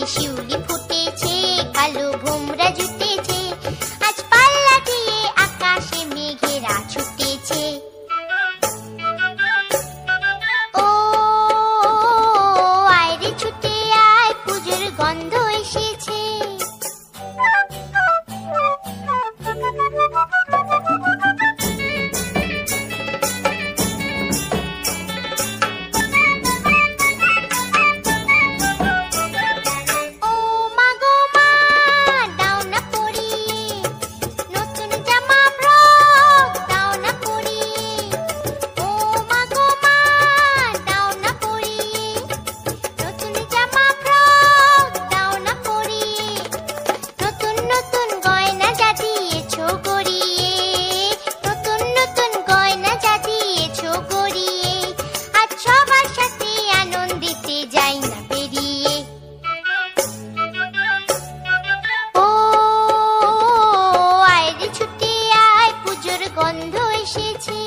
শিউলি ফুটেছে, কালো ভোমরা জুটেছে, আজ পাল্লা দিয়ে আকাশে মেঘেরা ছুটেছে। ও আয়রে ছুটে আয়, পুজোর গন্ধ এসেছে। গন্ধ এসেছে।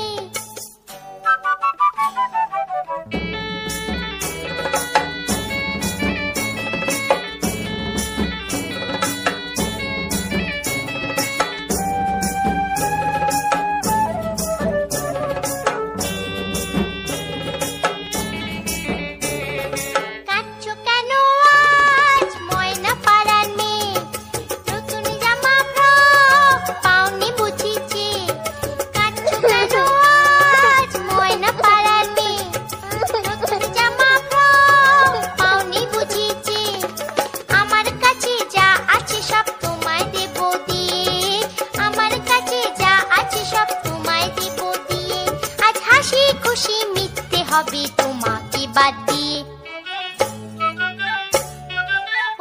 খুশি মিথ্যে হবে তোমাকে বাদ দিয়ে।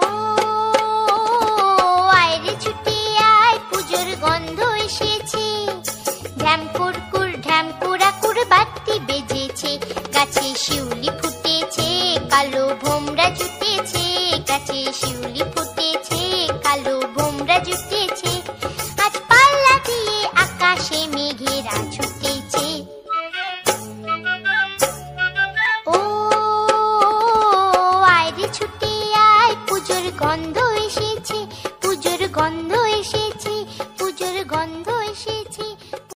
ও আয়রে ছুটে আয়, পুজোর গন্ধ এসেছে। ঢ্যাম কুরকুর ঢ্যাম কুড়াকুর বাতি বেজেছে, গাছে শিউলি ফুটেছে, কালো ভোমরা জুটেছে, গাছে শিউলি ফুটেছে, কালো ভোমরা জুটেছে, আজ পাল্লা দিয়ে আকাশে মেঘেরা ছুটেছে। ছুটে আয়, পুজোর গন্ধ এসেছে, পুজোর গন্ধ